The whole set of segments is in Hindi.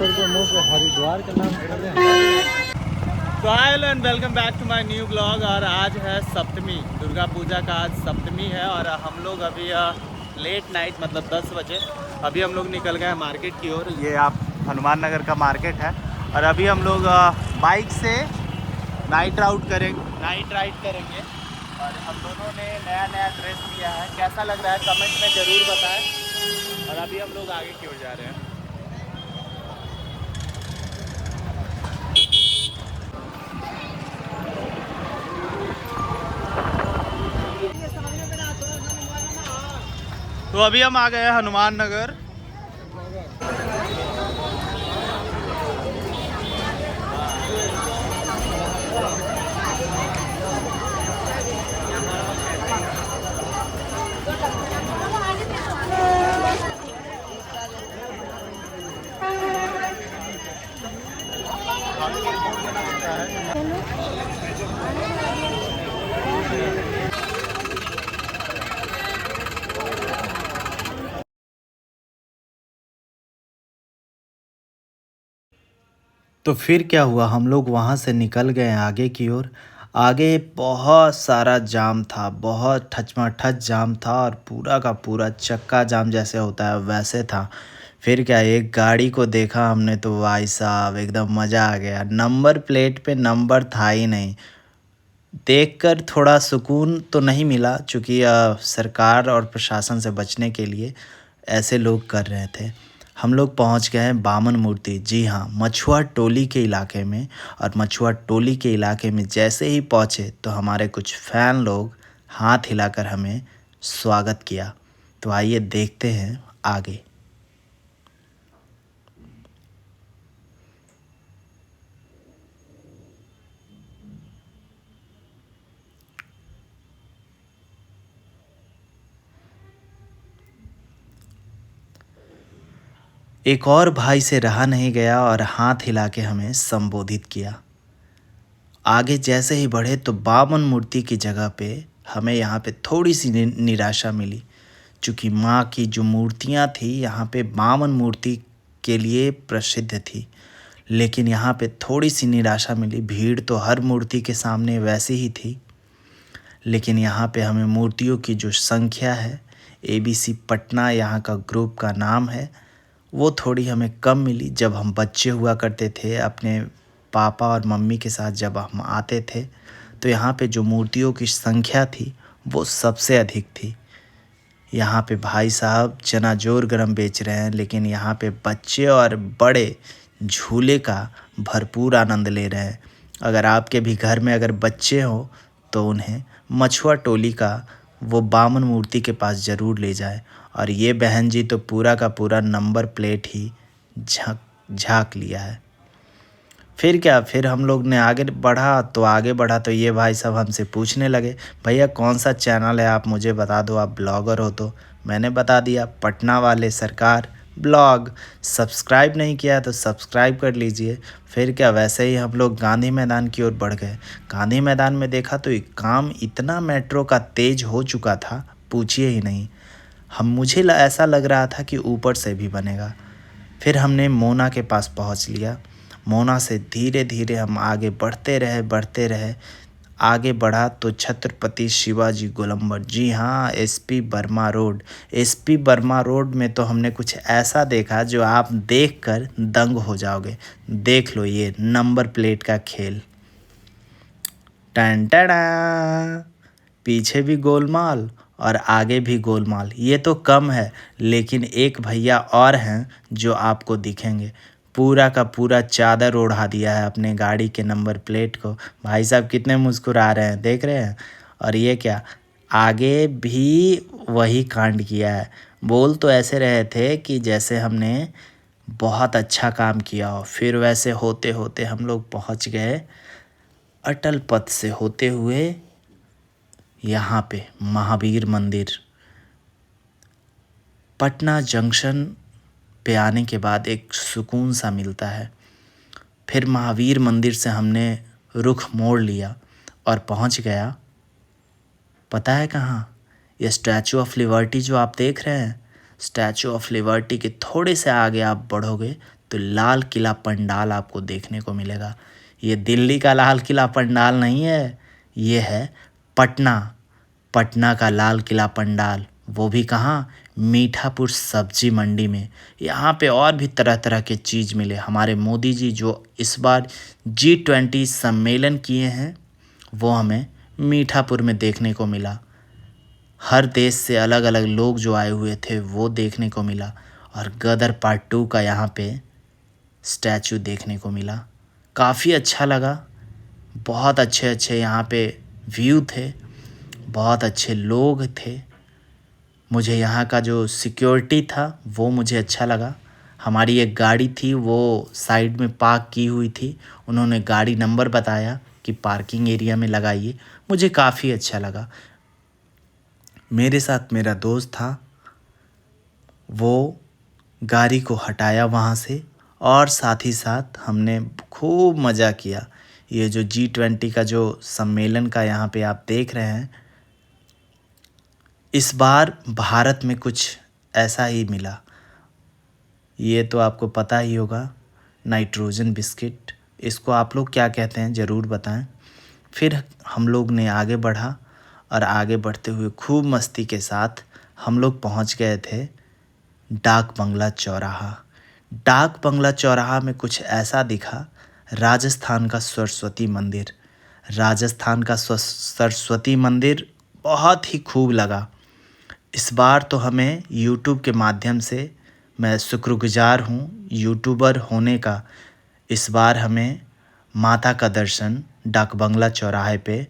रुपये मुँह से हरिद्वार का नाम कर रहे हैं। तो hello and welcome back to my new blog. और आज है सप्तमी, दुर्गा पूजा का आज सप्तमी है। और हम लोग अभी लेट नाइट मतलब 10 बजे अभी हम लोग निकल गए हैं मार्केट की ओर। ये आप हनुमान नगर का मार्केट है। और अभी हम लोग बाइक से नाइट राइड करेंगे। और हम दोनों ने नया ड्रेस लिया है, कैसा लग रहा है कमेंट में ज़रूर बताएं। और अभी हम लोग आगे की ओर जा रहे हैं। तो अभी हम आ गए हैं हनुमान नगर। तो फिर क्या हुआ, हम लोग वहाँ से निकल गए आगे की ओर। आगे बहुत सारा जाम था, बहुत ठचमाठच जाम था और पूरा का पूरा चक्का जाम जैसे होता है वैसे था। फिर क्या, एक गाड़ी को देखा हमने तो भाई साहब एकदम मज़ा आ गया। नंबर प्लेट पे नंबर था ही नहीं। देखकर थोड़ा सुकून तो नहीं मिला, चूँकि सरकार और प्रशासन से बचने के लिए ऐसे लोग कर रहे थे। हम लोग पहुंच गए हैं बामन मूर्ति, जी हाँ, मछुआ टोली के इलाके में। और मछुआ टोली के इलाके में जैसे ही पहुंचे तो हमारे कुछ फ़ैन लोग हाथ हिलाकर हमें स्वागत किया। तो आइए देखते हैं आगे। एक और भाई से रहा नहीं गया और हाथ हिला के हमें संबोधित किया। आगे जैसे ही बढ़े तो बामन मूर्ति की जगह पे हमें यहाँ पे थोड़ी सी निराशा मिली। चूँकि माँ की जो मूर्तियाँ थी यहाँ पे बामन मूर्ति के लिए प्रसिद्ध थी, लेकिन यहाँ पे थोड़ी सी निराशा मिली। भीड़ तो हर मूर्ति के सामने वैसी ही थी, लेकिन यहाँ पे हमें मूर्तियों की जो संख्या है, ABC पटना यहाँ का ग्रुप का नाम है, वो थोड़ी हमें कम मिली। जब हम बच्चे हुआ करते थे अपने पापा और मम्मी के साथ, जब हम आते थे तो यहाँ पे जो मूर्तियों की संख्या थी वो सबसे अधिक थी। यहाँ पे भाई साहब चना जोर गरम बेच रहे हैं, लेकिन यहाँ पे बच्चे और बड़े झूले का भरपूर आनंद ले रहे हैं। अगर आपके भी घर में अगर बच्चे हों तो उन्हें मछुआ टोली का वो बामन मूर्ति के पास ज़रूर ले जाए। और ये बहन जी तो पूरा का पूरा नंबर प्लेट ही झाँक लिया है। फिर क्या, फिर हम लोग ने आगे बढ़ा तो ये भाई साहब हमसे पूछने लगे, भैया कौन सा चैनल है, आप मुझे बता दो, आप ब्लॉगर हो। तो मैंने बता दिया, पटना वाले सरकार ब्लॉग। सब्सक्राइब नहीं किया तो सब्सक्राइब कर लीजिए। फिर क्या, वैसे ही हम लोग गांधी मैदान की ओर बढ़ गए। गांधी मैदान में देखा तो काम इतना मेट्रो का तेज हो चुका था, पूछिए ही नहीं। मुझे ऐसा लग रहा था कि ऊपर से भी बनेगा। फिर हमने मोना के पास पहुंच लिया। मोना से धीरे धीरे हम आगे बढ़ते रहे। आगे बढ़ा तो छत्रपति शिवाजी गोलंबर, जी हाँ, SP वर्मा रोड में तो हमने कुछ ऐसा देखा जो आप देखकर दंग हो जाओगे। देख लो ये नंबर प्लेट का खेल। टन टना, पीछे भी गोलमाल और आगे भी गोलमाल। ये तो कम है, लेकिन एक भैया और हैं जो आपको दिखेंगे। पूरा का पूरा चादर ओढ़ा दिया है अपने गाड़ी के नंबर प्लेट को। भाई साहब कितने मुस्कुरा रहे हैं, देख रहे हैं। और ये क्या, आगे भी वही कांड किया है। बोल तो ऐसे रहे थे कि जैसे हमने बहुत अच्छा काम किया हो। फिर वैसे होते होते हम लोग पहुंच गए अटल पथ से होते हुए यहाँ पे महावीर मंदिर। पटना जंक्शन पे आने के बाद एक सुकून सा मिलता है। फिर महावीर मंदिर से हमने रुख मोड़ लिया और पहुंच गया, पता है कहाँ? ये स्टैचू ऑफ लिबर्टी जो आप देख रहे हैं, स्टैचू ऑफ लिबर्टी के थोड़े से आगे आप बढ़ोगे तो लाल किला पंडाल आपको देखने को मिलेगा। ये दिल्ली का लाल किला पंडाल नहीं है, ये है पटना, पटना का लाल किला पंडाल। वो भी कहाँ, मीठापुर सब्जी मंडी में। यहाँ पे और भी तरह तरह के चीज़ मिले। हमारे मोदी जी जो इस बार G20 सम्मेलन किए हैं वो हमें मीठापुर में देखने को मिला। हर देश से अलग अलग लोग जो आए हुए थे वो देखने को मिला। और गदर पार्ट 2 का यहाँ पे स्टैचू देखने को मिला। काफ़ी अच्छा लगा। बहुत अच्छे अच्छे यहाँ पे व्यू थे, बहुत अच्छे लोग थे। मुझे यहाँ का जो सिक्योरिटी था वो मुझे अच्छा लगा। हमारी एक गाड़ी थी वो साइड में पार्क की हुई थी, उन्होंने गाड़ी नंबर बताया कि पार्किंग एरिया में लगाइए। मुझे काफ़ी अच्छा लगा। मेरे साथ मेरा दोस्त था, वो गाड़ी को हटाया वहाँ से और साथ ही साथ हमने खूब मज़ा किया। ये जो G20 का जो सम्मेलन का यहाँ पे आप देख रहे हैं, इस बार भारत में कुछ ऐसा ही मिला। ये तो आपको पता ही होगा, नाइट्रोजन बिस्किट। इसको आप लोग क्या कहते हैं ज़रूर बताएं। फिर हम लोग ने आगे बढ़ा और आगे बढ़ते हुए खूब मस्ती के साथ हम लोग पहुंच गए थे डाक बंगला चौराहा। डाक बंगला चौराहा में कुछ ऐसा दिखा, राजस्थान का सरस्वती मंदिर। राजस्थान का सरस्वती मंदिर बहुत ही खूब लगा। इस बार तो हमें यूट्यूब के माध्यम से, मैं शुक्रगुजार हूँ यूट्यूबर होने का। इस बार हमें माता का दर्शन डाक बंगला चौराहे पे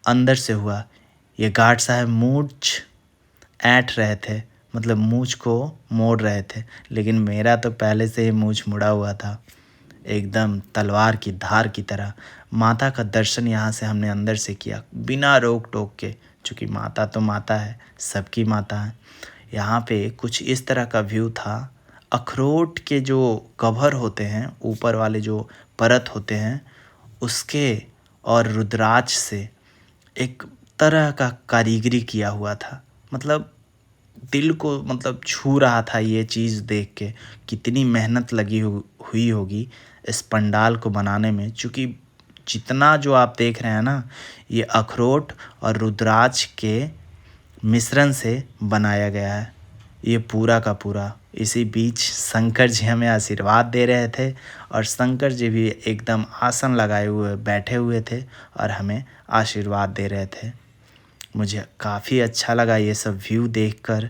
अंदर से हुआ। ये गार्ड साहब मूंछ ऐंठ रहे थे, मतलब मूंछ को मोड़ रहे थे, लेकिन मेरा तो पहले से ही मूंछ मुड़ा हुआ था, एकदम तलवार की धार की तरह। माता का दर्शन यहाँ से हमने अंदर से किया बिना रोक टोक के, क्योंकि माता तो माता है, सबकी माता है। यहाँ पे कुछ इस तरह का व्यू था। अखरोट के जो कवर होते हैं, ऊपर वाले जो परत होते हैं, उसके और रुद्राक्ष से एक तरह का कारीगरी किया हुआ था। मतलब दिल को मतलब छू रहा था ये चीज़ देख के, कितनी मेहनत लगी हुई होगी इस पंडाल को बनाने में। चूँकि जितना जो आप देख रहे हैं ना, ये अखरोट और रुद्राक्ष के मिश्रण से बनाया गया है ये पूरा का पूरा। इसी बीच शंकर जी हमें आशीर्वाद दे रहे थे और शंकर जी भी एकदम आसन लगाए हुए बैठे हुए थे और हमें आशीर्वाद दे रहे थे। मुझे काफ़ी अच्छा लगा ये सब व्यू देखकर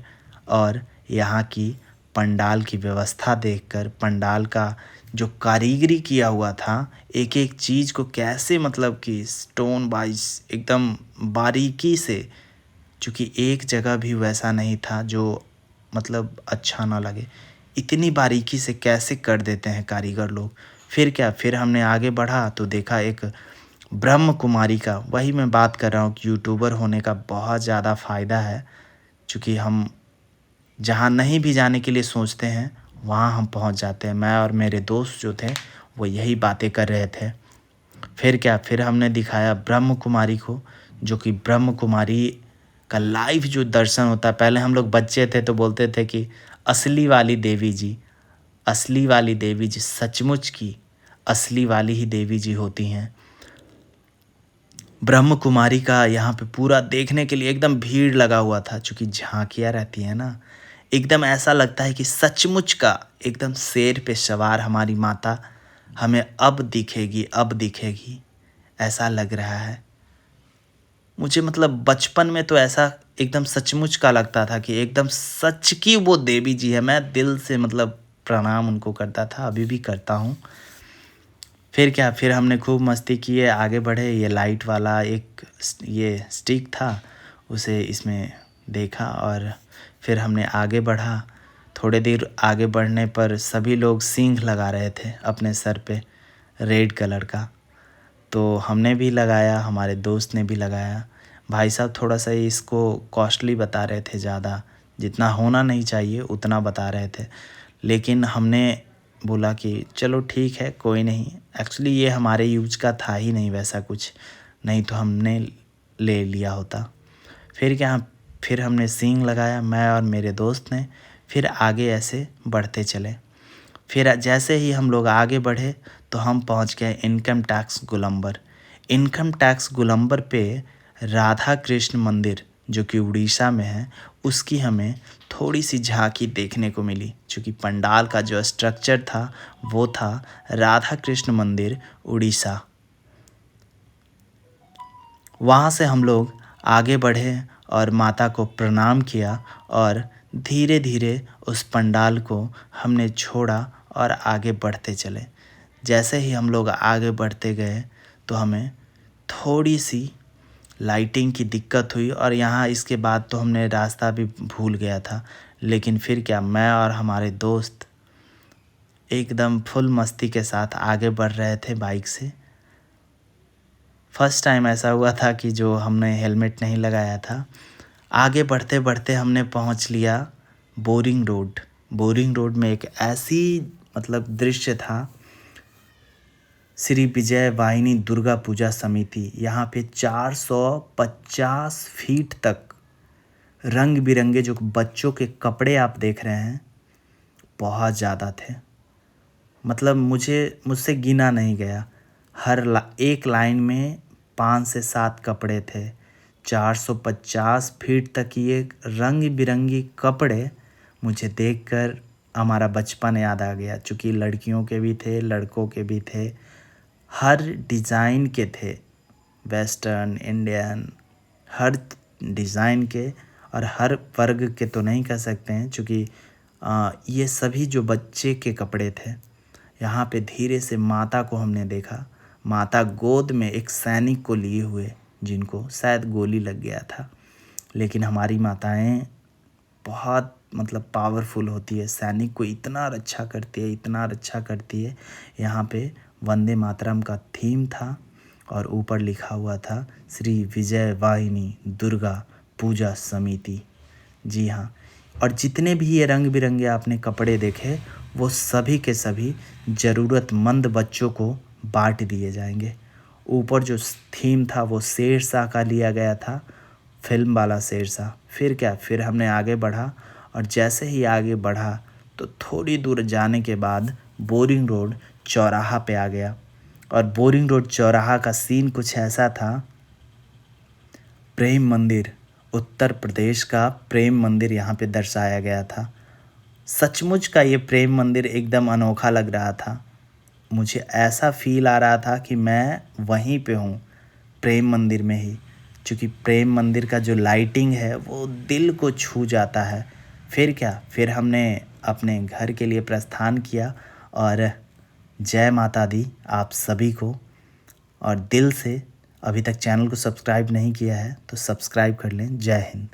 और यहाँ की पंडाल की व्यवस्था देखकर। पंडाल का जो कारीगरी किया हुआ था, एक एक चीज़ को कैसे मतलब कि स्टोन वाइज एकदम बारीकी से, क्योंकि एक जगह भी वैसा नहीं था जो मतलब अच्छा ना लगे, इतनी बारीकी से कैसे कर देते हैं कारीगर लोग। फिर क्या, फिर हमने आगे बढ़ा तो देखा एक ब्रह्म कुमारी का। वही मैं बात कर रहा हूँ कि यूट्यूबर होने का बहुत ज़्यादा फ़ायदा है, क्योंकि हम जहाँ नहीं भी जाने के लिए सोचते हैं वहाँ हम पहुँच जाते हैं। मैं और मेरे दोस्त जो थे वो यही बातें कर रहे थे। फिर क्या, फिर हमने दिखाया ब्रह्म कुमारी को, जो कि ब्रह्म कुमारी का लाइव जो दर्शन होता है। पहले हम लोग बच्चे थे तो बोलते थे कि असली वाली देवी जी, असली वाली देवी जी, सचमुच की असली वाली ही देवी जी होती हैं। ब्रह्म कुमारी का यहाँ पे पूरा देखने के लिए एकदम भीड़ लगा हुआ था, क्योंकि झांकियाँ रहती हैं ना, एकदम ऐसा लगता है कि सचमुच का एकदम शेर पे सवार हमारी माता हमें अब दिखेगी, अब दिखेगी, ऐसा लग रहा है मुझे। मतलब बचपन में तो ऐसा एकदम सचमुच का लगता था कि एकदम सच की वो देवी जी है। मैं दिल से मतलब प्रणाम उनको करता था, अभी भी करता हूँ। फिर क्या, फिर हमने खूब मस्ती किए, आगे बढ़े। ये लाइट वाला एक ये स्टिक था, उसे इसमें देखा और फिर हमने आगे बढ़ा। थोड़े देर आगे बढ़ने पर सभी लोग सींग लगा रहे थे अपने सर पे, रेड कलर का। तो हमने भी लगाया, हमारे दोस्त ने भी लगाया। भाई साहब थोड़ा सा इसको कॉस्टली बता रहे थे, ज़्यादा जितना होना नहीं चाहिए उतना बता रहे थे, लेकिन हमने बोला कि चलो ठीक है, कोई नहीं। एक्चुअली ये हमारे यूज का था ही नहीं वैसा कुछ, नहीं तो हमने ले लिया होता। फिर क्या, फिर हमने सींग लगाया मैं और मेरे दोस्त ने। फिर आगे ऐसे बढ़ते चले। फिर जैसे ही हम लोग आगे बढ़े तो हम पहुंच गए इनकम टैक्स गोलंबर। इनकम टैक्स गोलंबर पे राधा कृष्ण मंदिर जो कि उड़ीसा में है, उसकी हमें थोड़ी सी झांकी देखने को मिली। चूँकि पंडाल का जो स्ट्रक्चर था वो था राधा कृष्ण मंदिर उड़ीसा। वहाँ से हम लोग आगे बढ़े और माता को प्रणाम किया और धीरे धीरे उस पंडाल को हमने छोड़ा और आगे बढ़ते चले। जैसे ही हम लोग आगे बढ़ते गए तो हमें थोड़ी सी लाइटिंग की दिक्कत हुई और यहाँ इसके बाद तो हमने रास्ता भी भूल गया था। लेकिन फिर क्या, मैं और हमारे दोस्त एकदम फुल मस्ती के साथ आगे बढ़ रहे थे बाइक से। फर्स्ट टाइम ऐसा हुआ था कि जो हमने हेलमेट नहीं लगाया था। आगे बढ़ते बढ़ते हमने पहुंच लिया बोरिंग रोड। बोरिंग रोड में एक ऐसी दृश्य था, श्री विजय वाहिनी दुर्गा पूजा समिति। यहाँ पे 450 फीट तक रंग बिरंगे जो बच्चों के कपड़े आप देख रहे हैं, बहुत ज़्यादा थे। मुझसे गिना नहीं गया। एक लाइन में 5 से 7 कपड़े थे। 450 फीट तक ये रंग बिरंगी कपड़े मुझे देखकर हमारा बचपन याद आ गया। चूँकि लड़कियों के भी थे, लड़कों के भी थे, हर डिज़ाइन के थे, वेस्टर्न, इंडियन, हर डिज़ाइन के और हर वर्ग के तो नहीं कह सकते हैं, चूँकि ये सभी जो बच्चे के कपड़े थे। यहाँ पे धीरे से माता को हमने देखा। माता गोद में एक सैनिक को लिए हुए, जिनको शायद गोली लग गया था। लेकिन हमारी माताएं बहुत पावरफुल होती है, सैनिक को इतना रक्षा करती है, इतना रक्षा करती है। यहाँ पे वंदे मातरम का थीम था और ऊपर लिखा हुआ था श्री विजय वाहिनी दुर्गा पूजा समिति। जी हाँ, और जितने भी ये रंग बिरंगे आपने कपड़े देखे वो सभी के सभी ज़रूरतमंद बच्चों को बांट दिए जाएंगे। ऊपर जो थीम था वो शेरशाह का लिया गया था, फिल्म वाला शेरशाह। फिर क्या, फिर हमने आगे बढ़ा और जैसे ही आगे बढ़ा तो थोड़ी दूर जाने के बाद बोरिंग रोड चौराहा पे आ गया। और बोरिंग रोड चौराहा का सीन कुछ ऐसा था, प्रेम मंदिर, उत्तर प्रदेश का प्रेम मंदिर यहाँ पे दर्शाया गया था। सचमुच का ये प्रेम मंदिर एकदम अनोखा लग रहा था। मुझे ऐसा फील आ रहा था कि मैं वहीं पे हूँ, प्रेम मंदिर में ही। क्योंकि प्रेम मंदिर का जो लाइटिंग है वो दिल को छू जाता है। फिर क्या, फिर हमने अपने घर के लिए प्रस्थान किया और जय माता दी आप सभी को। और दिल से, अभी तक चैनल को सब्सक्राइब नहीं किया है तो सब्सक्राइब कर लें। जय हिंद।